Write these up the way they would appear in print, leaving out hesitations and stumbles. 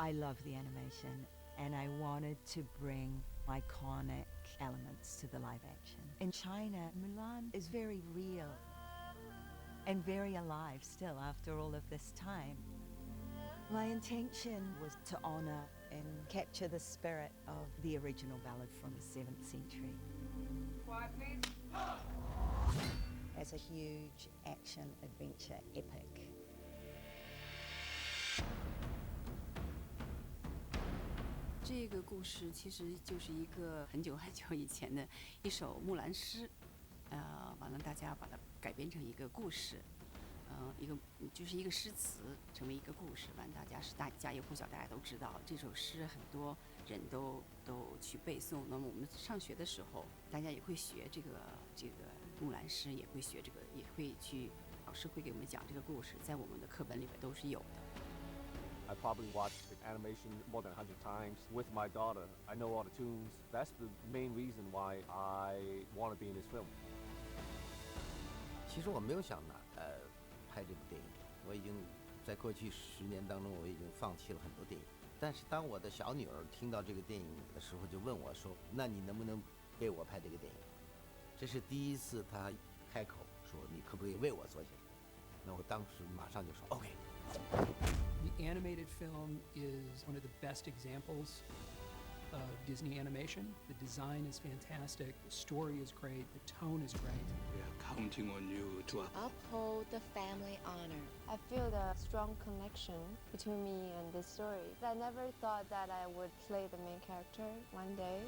I love the animation, and I wanted to bring iconic elements to the live action. In China, Mulan is very real and very alive still after all of this time. My intention was to honor and capture the spirit of the original ballad from the 7th century. Quiet, please. As a huge action adventure epic. 这个故事其实就是一个很久很久以前的一首木兰诗，完了大家把它改编成一个故事，就是一个诗词成为一个故事，完大家也不小，大家都知道这首诗，很多人都去背诵。那么我们上学的时候，大家也会学这个木兰诗，也会学这个，也会去老师会给我们讲这个故事，在我们的课本里面都是有的。 I probably watched the animation more than 100 times with my daughter. I know all the tunes. That's the main reason why I want to be in this film. 其实我没有想拍这部电影，我已经在过去10年当中，我已经放弃了很多电影。但是当我的小女儿听到这个电影的时候，就问我说：“那你能不能为我拍这个电影？”这是第一次她开口说：“你可不可以为我做些什么？”那我当时马上就说 ：“OK。” The animated film is one of the best examples of Disney animation. The design is fantastic, the story is great, the tone is great. We are counting on you to uphold the family honor. I feel the strong connection between me and this story. I never thought that I would play the main character one day.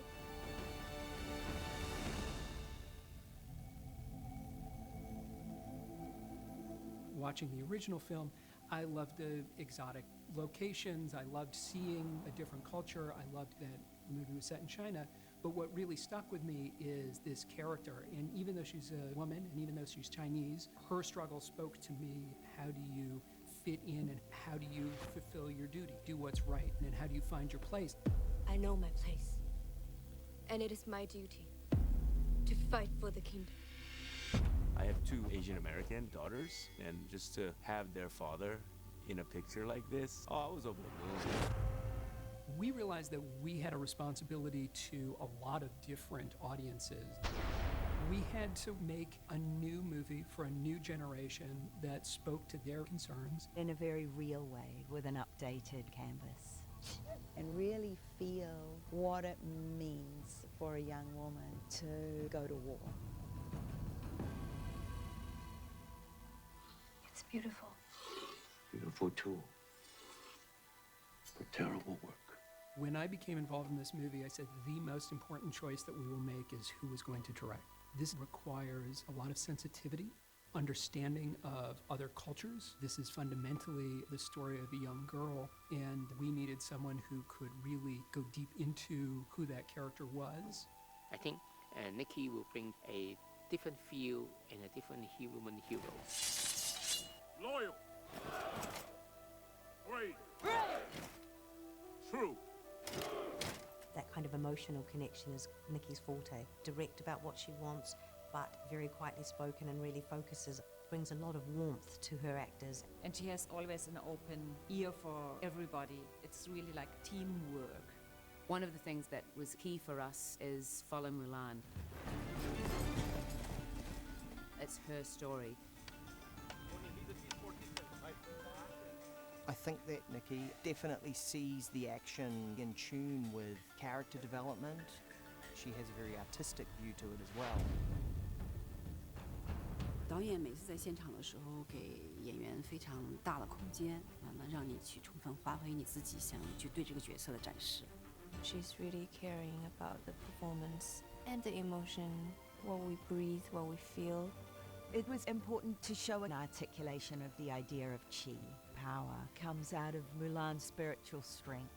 Watching the original film, I loved the exotic locations. I loved seeing a different culture. I loved that the movie was set in China. But what really stuck with me is this character. And even though she's a woman, and even though she's Chinese, her struggle spoke to me. How do you fit in, and how do you fulfill your duty? Do what's right, and how do you find your place? I know my place. And it is my duty to fight for the kingdom. I have 2 Asian American daughters, and just to have their father in a picture like this, I was over the moon. We realized that we had a responsibility to a lot of different audiences. We had to make a new movie for a new generation that spoke to their concerns. In a very real way, with an updated canvas. And really feel what it means for a young woman to go to war. It's beautiful. beautiful too, but terrible work. When I became involved in this movie, I said the most important choice that we will make is who is going to direct. This requires a lot of sensitivity, understanding of other cultures. This is fundamentally the story of a young girl, and we needed someone who could really go deep into who that character was. I think Nikki will bring a different feel and a different human hero. Loyal. Brave. True. That kind of emotional connection is Nikki's forte. Direct about what she wants, but very quietly spoken and really focuses, brings a lot of warmth to her actors. And she has always an open ear for everybody. It's really like teamwork. One of the things that was key for us is follow Mulan. It's her story. I think that Nikki definitely sees the action in tune with character development. She has a very artistic view to it as well. 导演每次在现场的时候，给演员非常大的空间，能让你去充分发挥你自己，想去对这个角色的展示。She's really caring about the performance and the emotion, what we breathe, what we feel. It was important to show an articulation of the idea of qi. Power comes out of Mulan's spiritual strength.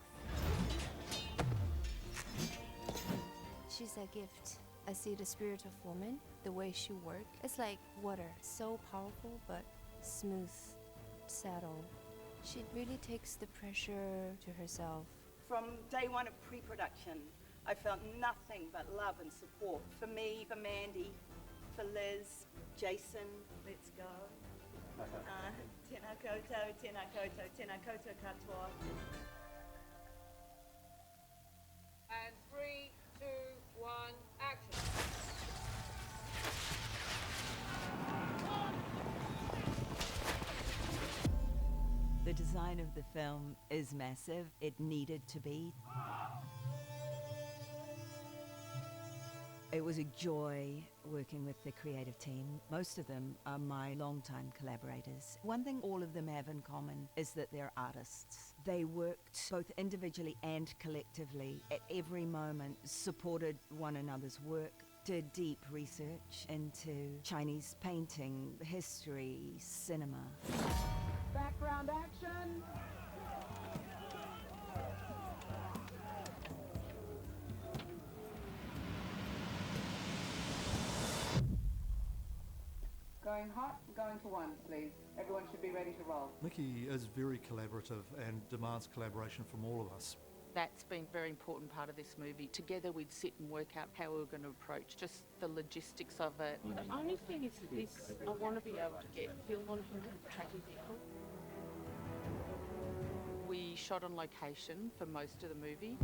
She's a gift. I see the spirit of woman, the way she works. It's like water, so powerful but smooth, settled. She really takes the pressure to herself. From day one of pre-production, I felt nothing but love and support for me, for Mandy, for Liz, Jason. Let's go. Tēnā koutou, tēnā koutou, tēnā koutou katoa. The design of the film is massive. It needed to be. It was a joy working with the creative team. Most of them are my longtime collaborators. One thing all of them have in common is that they're artists. They worked both individually and collectively at every moment, supported one another's work, did deep research into Chinese painting, history, cinema. Background action. Going hot, going to one, please. Everyone should be ready to roll. Nikki is very collaborative and demands collaboration from all of us. That's been a very important part of this movie. Together we'd sit and work out how we were going to approach just the logistics of it. The only thing is this, I want to be able to get film on her tracking vehicle. We shot on location for most of the movie.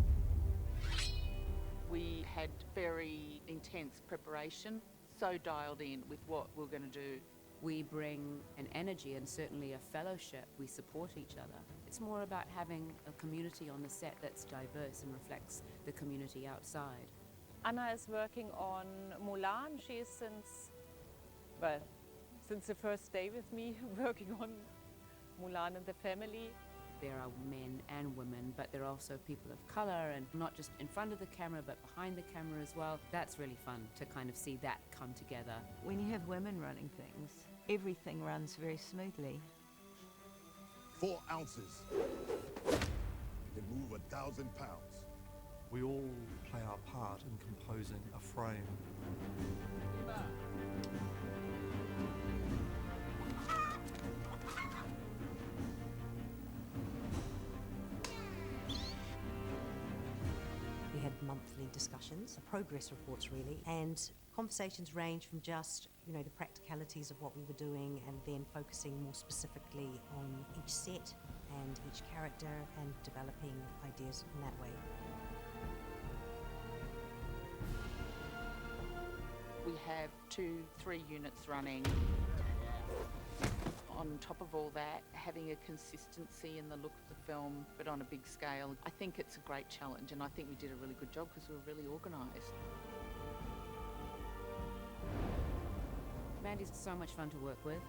We had very intense preparation, so dialed in with what we're going to do. We bring an energy and certainly a fellowship. We support each other. It's more about having a community on the set that's diverse and reflects the community outside. Anna is working on Mulan. She is since the first day with me working on Mulan and the family. There are men and women, but there are also people of color, and not just in front of the camera, but behind the camera as well. That's really fun to kind of see that come together. When you have women running things, everything runs very smoothly. 4 ounces. You can move 1,000 pounds. We all play our part in composing a frame. We had monthly discussions, progress reports really, and conversations range from just, the practicalities of what we were doing and then focusing more specifically on each set and each character and developing ideas in that way. We have 2-3 units running. On top of all that, having a consistency in the look of the film, but on a big scale, I think it's a great challenge, and I think we did a really good job because we were really organised. Mandy's so much fun to work with.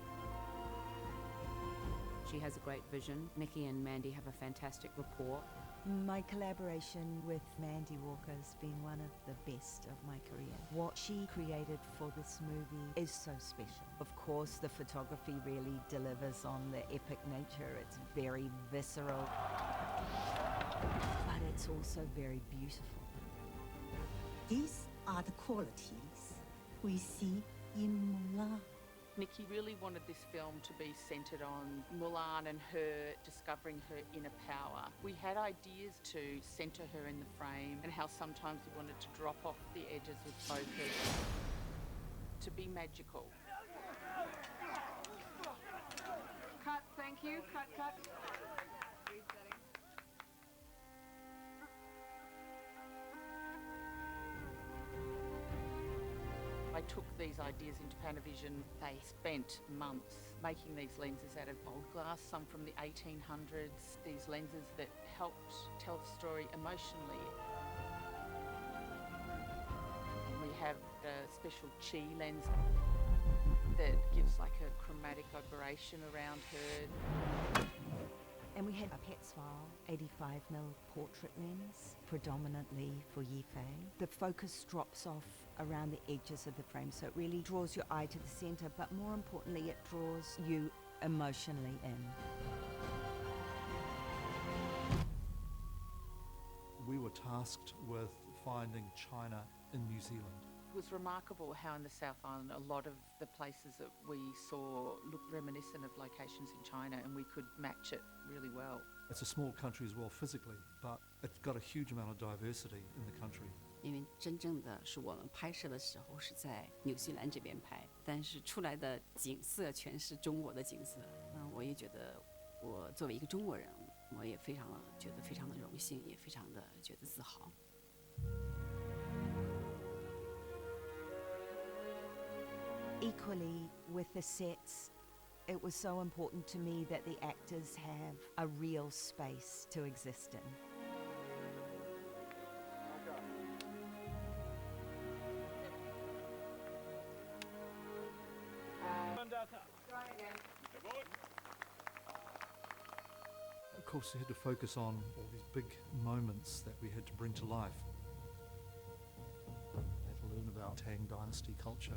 She has a great vision. Nikki and Mandy have a fantastic rapport. My collaboration with Mandy Walker has been one of the best of my career. What she created for this movie is so special. Of course, the photography really delivers on the epic nature. It's very visceral, but it's also very beautiful. These are the qualities we see in Mulan. Nikki really wanted this film to be centred on Mulan and her discovering her inner power. We had ideas to centre her in the frame and how sometimes we wanted to drop off the edges with focus, to be magical. Cut, thank you. Cut. I took these ideas into Panavision. They spent months making these lenses out of old glass, some from the 1800s, these lenses that helped tell the story emotionally. We have a special chi lens that gives like a chromatic aberration around her. And we had a Petzval 85mm portrait lens, predominantly for Yifei. The focus drops off around the edges of the frame, so it really draws your eye to the center, but more importantly, it draws you emotionally in. We were tasked with finding China in New Zealand. It was remarkable how in the South Island a lot of the places that we saw looked reminiscent of locations in China, and we could match it really well. It's a small country as well physically, but it's got a huge amount of diversity in the country. 因为真正的是我们拍摄的时候是在纽西兰这边拍，但是出来的景色全是中国的景色。我也觉得我作为一个中国人，我也觉得非常的荣幸，也非常的觉得自豪。Equally with the sets, It was so important to me that the actors have a real space to exist in. Of course, we had to focus on all these big moments that we had to bring to life. We had to learn about Tang Dynasty culture,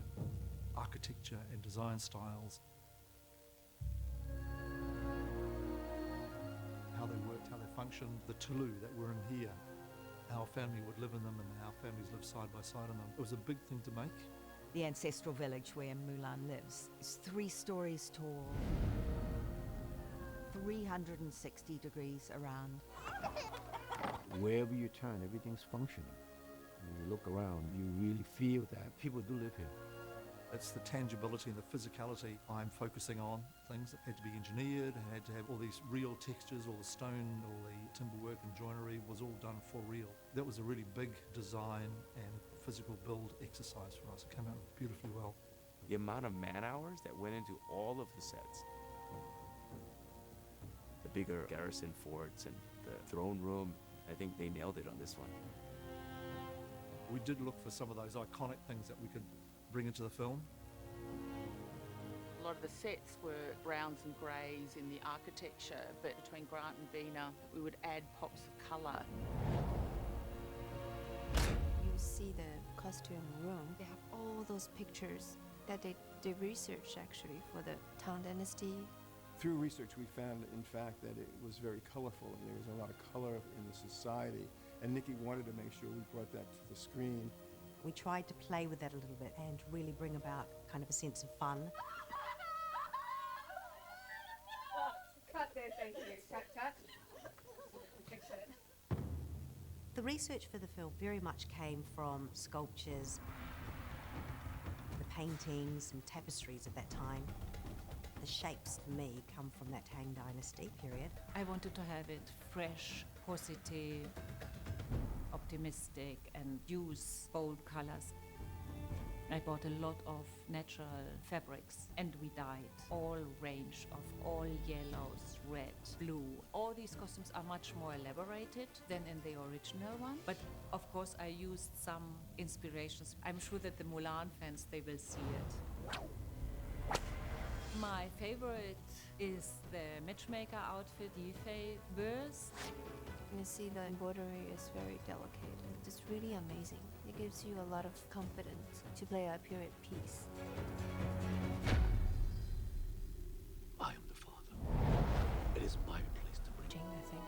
architecture and design styles, how they worked, how they functioned, the Tulu that were in here, our family would live in them and our families lived side by side in them. It was a big thing to make. The ancestral village where Mulan lives is 3 stories tall, 360 degrees around. Wherever you turn, everything's functioning. When you look around, you really feel that people do live here. It's the tangibility and the physicality I'm focusing on. Things that had to be engineered, had to have all these real textures, all the stone, all the timber work and joinery was all done for real. That was a really big design and physical build exercise for us. It came out beautifully well. The amount of man hours that went into all of the sets. The bigger garrison forts and the throne room, I think they nailed it on this one. We did look for some of those iconic things that we could bring into the film. A lot of the sets were browns and greys in the architecture, but between Grant and Bina, we would add pops of colour. You see the costume room, they have all those pictures that they researched actually for the Tang Dynasty. Through research, we found, in fact, that it was very colorful and there was a lot of color in the society. And Nikki wanted to make sure we brought that to the screen. We tried to play with that a little bit and really bring about kind of a sense of fun. Cut there, thank you. Cut. Fix it. The research for the film very much came from sculptures, the paintings and tapestries of that time. The shapes, for me, come from that Tang Dynasty period. I wanted to have it fresh, positive, optimistic, and use bold colors. I bought a lot of natural fabrics and we dyed all range of all yellows, red, blue. All these costumes are much more elaborated than in the original one. But of course I used some inspirations. I'm sure that the Mulan fans, they will see it. My favorite is the matchmaker outfit Yifei wears. You see the embroidery is very delicate. It's really amazing. It gives you a lot of confidence to play a period piece. I am the father. It is my place to bring. Jing, I think.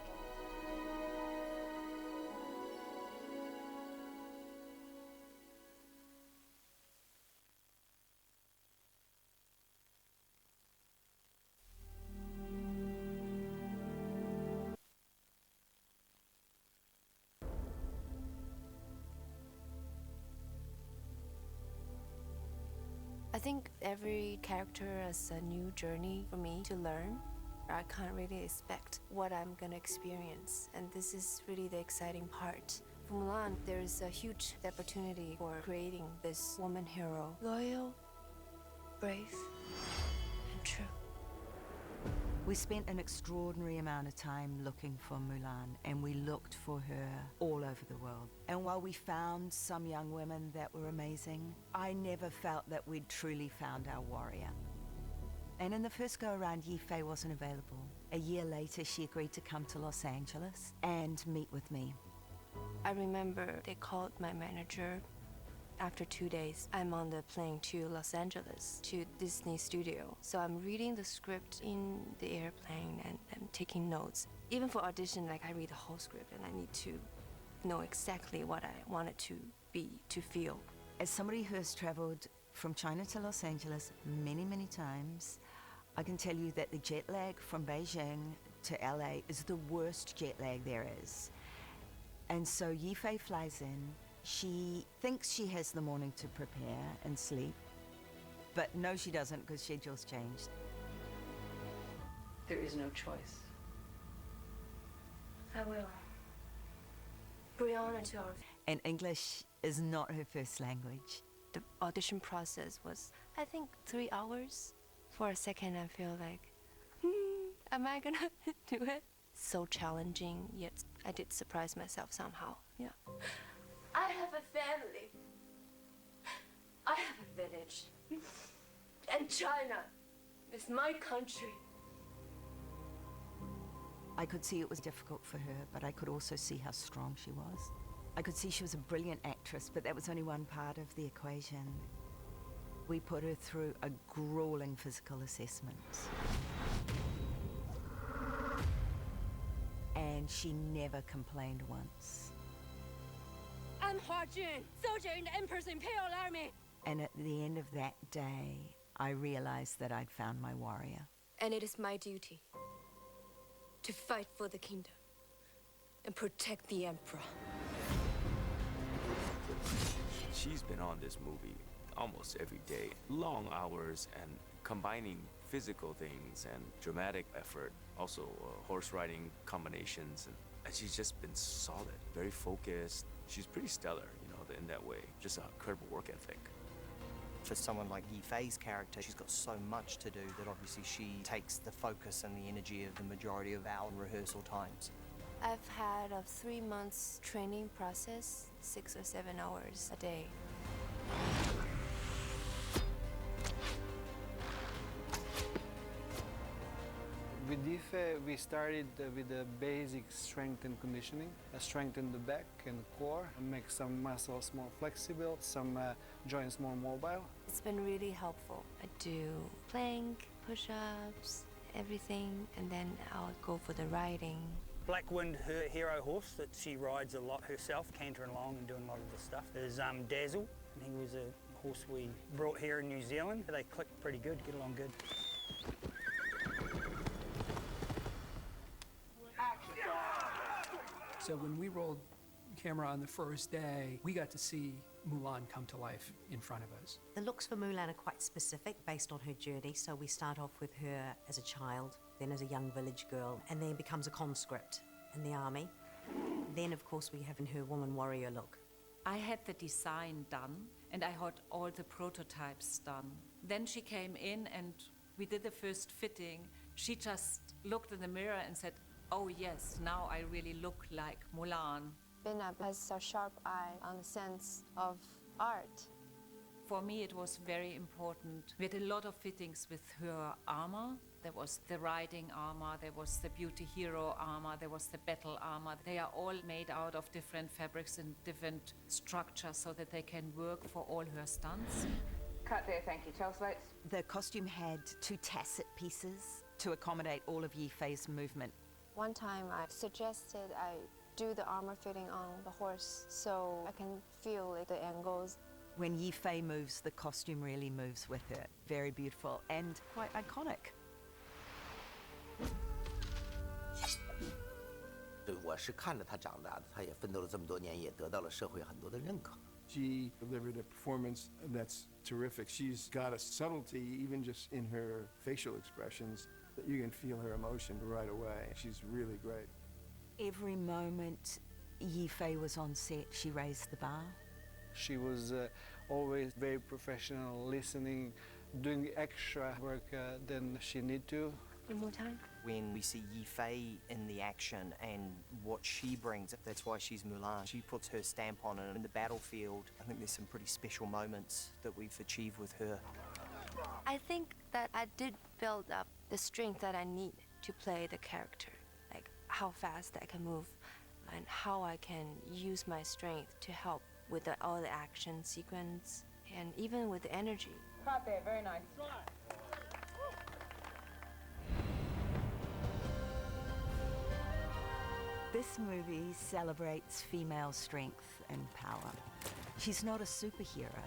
I think every character is a new journey for me to learn. I can't really expect what I'm gonna experience, and this is really the exciting part. For Mulan, there is a huge opportunity for creating this woman hero. Loyal, brave, and true. We spent an extraordinary amount of time looking for Mulan, and we looked for her all over the world. And while we found some young women that were amazing, I never felt that we'd truly found our warrior. And in the first go-around, Yifei wasn't available. A year later, she agreed to come to Los Angeles and meet with me. I remember they called my manager. After 2 days, I'm on the plane to Los Angeles, to Disney Studio. So I'm reading the script in the airplane and I'm taking notes. Even for audition, like I read the whole script and I need to know exactly what I want it to be, to feel. As somebody who has traveled from China to Los Angeles many, many times, I can tell you that the jet lag from Beijing to LA is the worst jet lag there is. And so Yifei flies in. She thinks she has the morning to prepare and sleep, but no, she doesn't because schedule's changed. There is no choice. I will. Bring honor to our... And English is not her first language. The audition process was, I think, 3 hours. For a second, I feel like, am I gonna do it? So challenging, yet I did surprise myself somehow. Yeah. I have a family. I have a village. And China is my country. I could see it was difficult for her, but I could also see how strong she was. I could see she was a brilliant actress, but that was only one part of the equation. We put her through a grueling physical assessment. And she never complained once. I'm Hua Jun, soldier in the Emperor's Imperial Army. And at the end of that day, I realized that I'd found my warrior. And it is my duty to fight for the kingdom and protect the Emperor. She's been on this movie almost every day. Long hours and combining physical things and dramatic effort, also horse riding combinations. And she's just been solid, very focused. She's pretty stellar, you know, in that way. Just an incredible work ethic. For someone like Yi Fei's character, she's got so much to do that obviously she takes the focus and the energy of the majority of our rehearsal times. I've had a 3 months training process, 6 or 7 hours a day. With Yife, we started with the basic strength and conditioning, strengthen the back and the core, make some muscles more flexible, some joints more mobile. It's been really helpful. I do plank, push-ups, everything, and then I'll go for the riding. Blackwind, her hero horse that she rides a lot herself, cantering along and doing a lot of the stuff, is Dazzle. And he was a horse we brought here in New Zealand. They click pretty good, get along good. So when we rolled camera on the first day, we got to see Mulan come to life in front of us. The looks for Mulan are quite specific based on her journey. So we start off with her as a child, then as a young village girl, and then becomes a conscript in the army. Then, of course, we have in her woman warrior look. I had the design done and I had all the prototypes done. Then she came in and we did the first fitting. She just looked in the mirror and said, "Oh yes, now I really look like Mulan." Binab has a sharp eye on the sense of art. For me, it was very important. We had a lot of fittings with her armor. There was the riding armor, there was the beauty hero armor, there was the battle armor. They are all made out of different fabrics and different structures so that they can work for all her stunts. Cut there, thank you. Tell slates. The costume had 2 tacit pieces to accommodate all of Yi Fei's movement. One time I suggested I do the armor fitting on the horse so I can feel like the angles. When Yi Fei moves, the costume really moves with her. Very beautiful and quite iconic. 我是看着他长大的，他也奋斗了这么多年，也得到了社会很多的认可。 She delivered a performance that's terrific. She's got a subtlety, even just in her facial expressions, that you can feel her emotion right away. She's really great. Every moment Yi Fei was on set, she raised the bar. She was always very professional, listening, doing extra work than she need to. One more time. When we see Yi Fei in the action and what she brings, that's why she's Mulan. She puts her stamp on it. In the battlefield, I think there's some pretty special moments that we've achieved with her. I think that I did build up the strength that I need to play the character. Like how fast I can move and how I can use my strength to help with all the action sequence and even with the energy. Cut there, very nice. This movie celebrates female strength and power. She's not a superhero.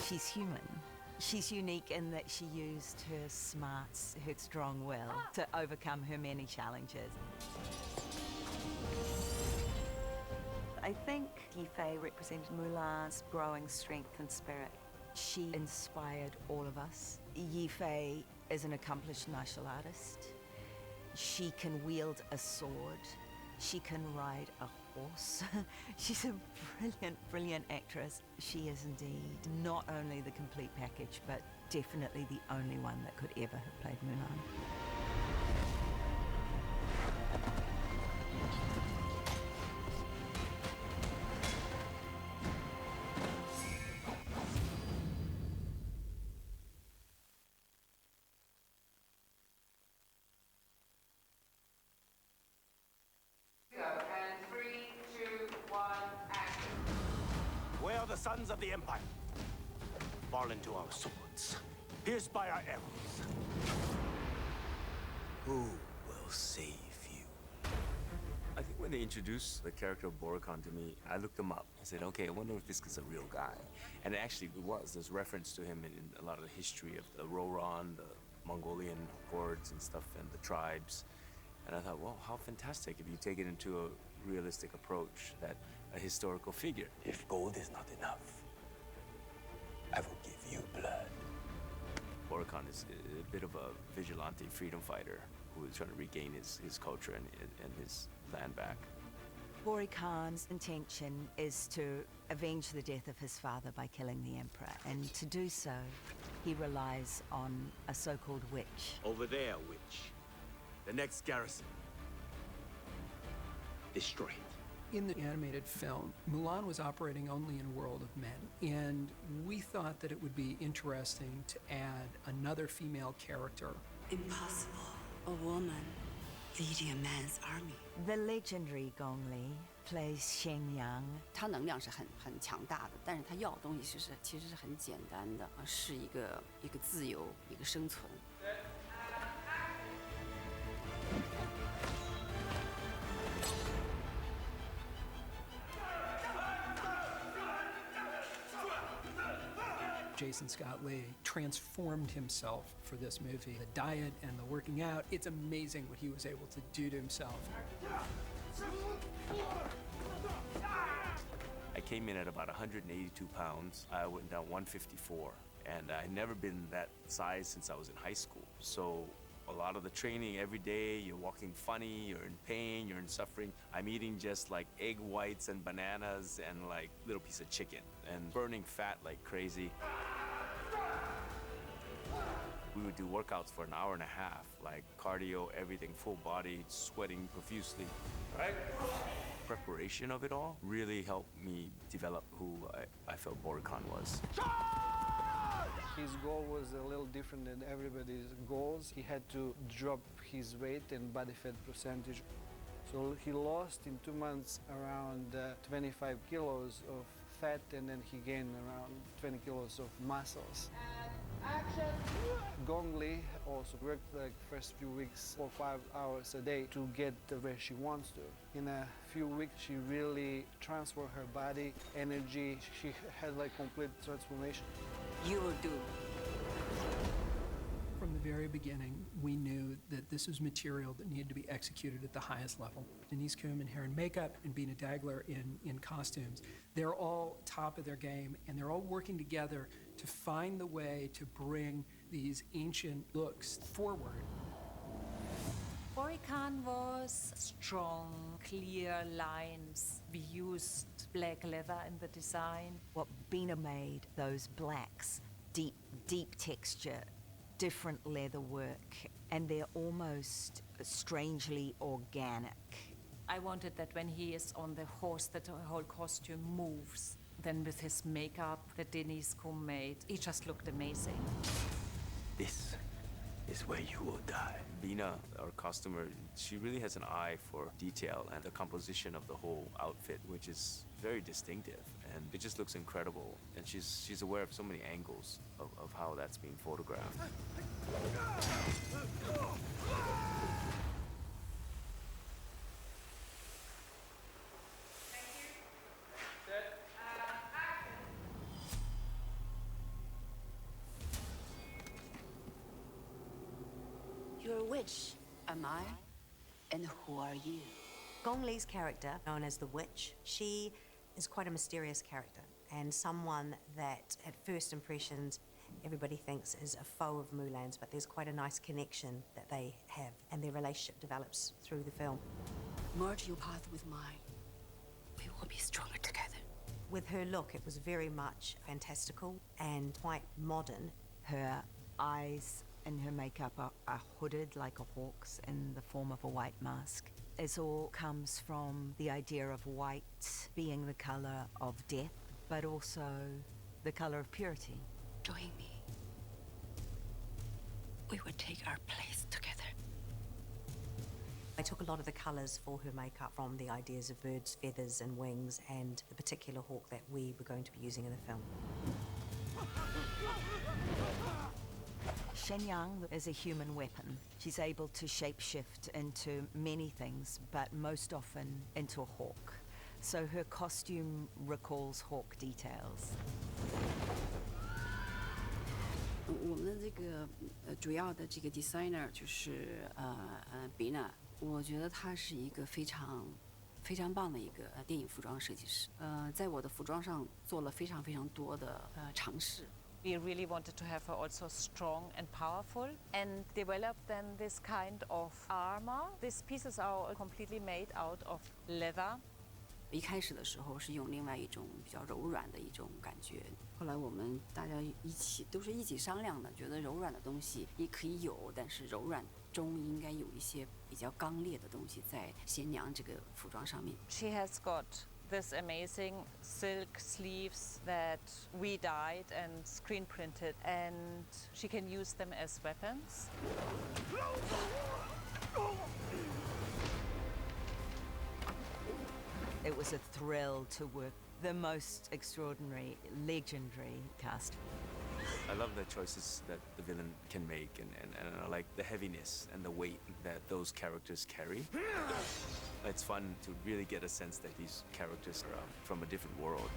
She's human. She's unique in that she used her smarts, her strong will, to overcome her many challenges. I think Yi Fei represented Mulan's growing strength and spirit. She inspired all of us. Yi Fei is an accomplished martial artist. She can wield a sword. She can ride a horse. She's a brilliant, brilliant actress. She is indeed not only the complete package, but definitely the only one that could ever have played Mulan. Where are the sons of the Empire? Fall into our swords, pierced by our arrows. Who will save you? I think when they introduced the character of Boricon to me, I looked him up. I said, okay, I wonder if this is a real guy. And actually it was. There's reference to him in a lot of the history of the Roran, the Mongolian hordes and stuff, and the tribes. And I thought, well, how fantastic if you take it into a realistic approach, that a historical figure. If gold is not enough, I will give you blood. Boricon is a bit of a vigilante freedom fighter who is trying to regain his culture and his land back. Boricon's intention is to avenge the death of his father by killing the emperor, and to do so, he relies on a so-called witch. Over there, witch. The next garrison. Destroy it. In the animated film, Mulan was operating only in a world of men, and we thought that it would be interesting to add another female character. Impossible. A woman leading a man's army. The legendary Gong Li plays Sheng Yang. 她能量是很强大的，但是她要的东西其实是很简单的，是一个自由，一个生存。Jason Scott Lee transformed himself for this movie. The diet and the working out, it's amazing what he was able to do to himself. I came in at about 182 pounds. I went down 154, and I'd never been that size since I was in high school. So a lot of the training every day, you're walking funny, you're in pain, you're in suffering. I'm eating just like egg whites and bananas and like little piece of chicken and burning fat like crazy. We would do workouts for an hour and a half, like cardio, everything, full body, sweating profusely. Right? Preparation of it all really helped me develop who I felt Boricon was. His goal was a little different than everybody's goals. He had to drop his weight and body fat percentage. So he lost in 2 months around 25 kilos of fat, and then he gained around 20 kilos of muscles. Action! Gong Li also worked like first few weeks 4 or 5 hours a day to get to where she wants to. In a few weeks, she really transformed her body, energy. She had like complete transformation. You will do. From the very beginning, we knew that this was material that needed to be executed at the highest level. Denise Coombe in hair and makeup and Bina Dagler in costumes. They're all top of their game, and they're all working together to find the way to bring these ancient looks forward. Boricon was strong, clear lines. We used black leather in the design. What Bina made, those blacks, deep texture, different leather work, and they're almost strangely organic. I wanted that when he is on the horse, that the whole costume moves. Then with his makeup that Denise Coombe made, he just looked amazing. This is where you will die. Bina, our costumer, she really has an eye for detail and the composition of the whole outfit, which is very distinctive, and it just looks incredible. And she's aware of so many angles of how that's being photographed. You're a witch. Am I? And who are you? Gong Li's character, known as the Witch, she is quite a mysterious character and someone that, at first impressions, everybody thinks is a foe of Mulan's, but there's quite a nice connection that they have, and their relationship develops through the film. Merge your path with mine, be stronger together. With her look, it was very much fantastical and quite modern. Her eyes and her makeup are hooded like a hawk's in the form of a white mask. This all comes from the idea of white being the color of death, but also the color of purity. Join me. We will take our place together. I took a lot of the colours for her makeup from the ideas of birds' feathers and wings and the particular hawk that we were going to be using in the film. Shenyang is a human weapon. She's able to shapeshift into many things, but most often into a hawk. So her costume recalls hawk details. 我们的这个主要的这个 designer 就是Bina， 我觉得他是一个非常棒的一个电影服装设计师。在我的服装上做了非常多的尝试。 We really wanted to have her also strong and powerful and develop then this kind of armor. These pieces are all completely made out of leather. 一开始的时候是用另外一种比较柔软的一种感觉，后来我们大家都是一起商量的，觉得柔软的东西也可以有，但是柔软中应该有一些比较刚烈的东西在贤娘这个服装上面。 She has got this amazing silk sleeves that we dyed and screen printed, and she can use them as weapons. It was a thrill to work the most extraordinary, legendary cast. I love the choices that the villain can make, and I like the heaviness and the weight that those characters carry. It's fun to really get a sense that these characters are from a different world.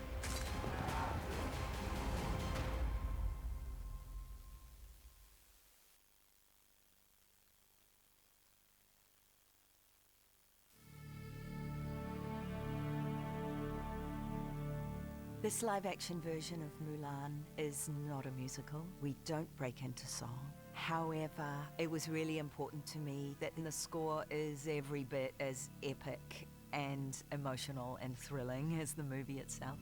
This live-action version of Mulan is not a musical. We don't break into song. However, it was really important to me that the score is every bit as epic and emotional and thrilling as the movie itself.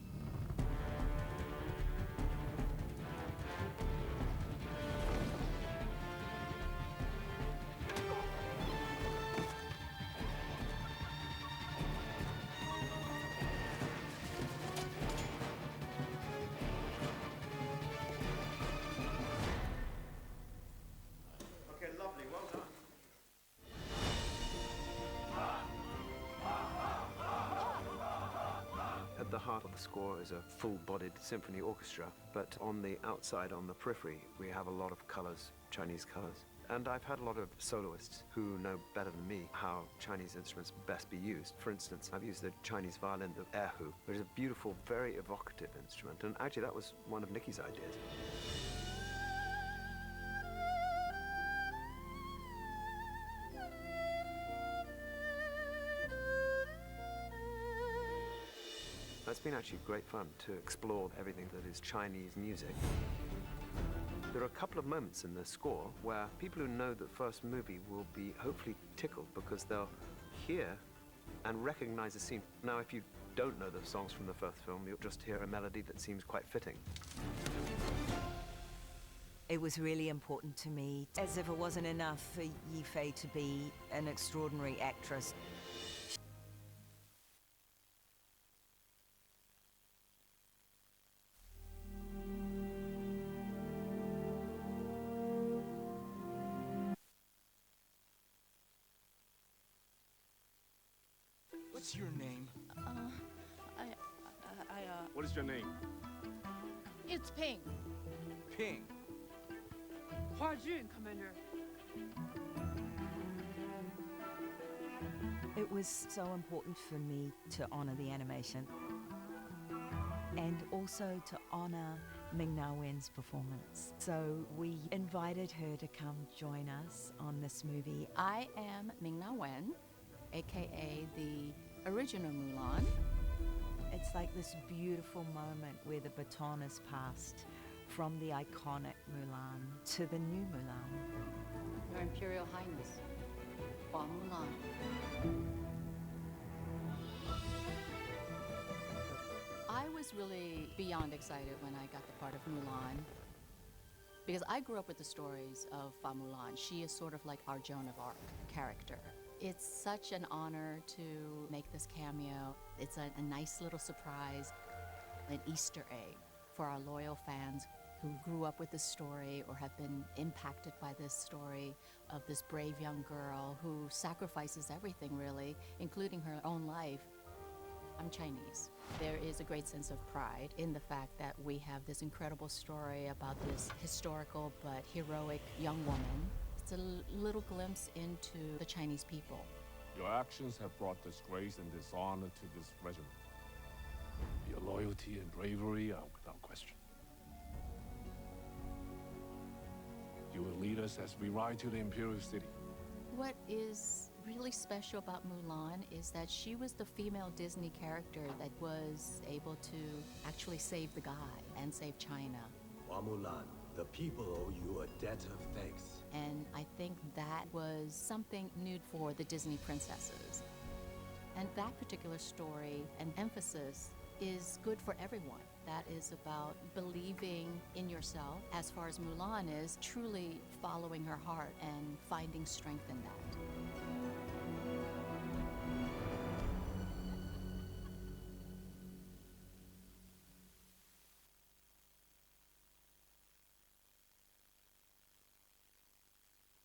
At the heart of the score is a full-bodied symphony orchestra, but on the outside, on the periphery, we have a lot of colors, Chinese colors. And I've had a lot of soloists who know better than me how Chinese instruments best be used. For instance, I've used the Chinese violin, the erhu, which is a beautiful, very evocative instrument, and actually that was one of Nikki's ideas. It's been actually great fun to explore everything that is Chinese music. There are a couple of moments in the score where people who know the first movie will be hopefully tickled because they'll hear and recognize the scene. Now, if you don't know the songs from the first film, you'll just hear a melody that seems quite fitting. It was really important to me, as if it wasn't enough for Yifei to be an extraordinary actress. What's your name? What is your name? It's Ping. Ping. Hua Jun, Commander. It was so important for me to honor the animation and also to honor Ming-Na Wen's performance. So we invited her to come join us on this movie. I am Ming-Na Wen, aka the original Mulan. It's like this beautiful moment where the baton is passed from the iconic Mulan to the new Mulan. Your Imperial Highness, Hua Mulan. I was really beyond excited when I got the part of Mulan. Because I grew up with the stories of Mulan. She is sort of like our Joan of Arc character. It's such an honor to make this cameo. It's a nice little surprise, an Easter egg for our loyal fans who grew up with this story or have been impacted by this story of this brave young girl who sacrifices everything, really, including her own life. I'm Chinese. There is a great sense of pride in the fact that we have this incredible story about this historical but heroic young woman. It's a little glimpse into the Chinese people. Your actions have brought disgrace and dishonor to this regiment. Your loyalty and bravery are without question. You will lead us as we ride to the Imperial City. What is really special about Mulan is that she was the female Disney character that was able to actually save the guy and save China. Mulan, the people owe you a debt of thanks. And I think that was something new for the Disney princesses. And that particular story and emphasis is good for everyone. That is about believing in yourself, as far as Mulan is truly following her heart and finding strength in that.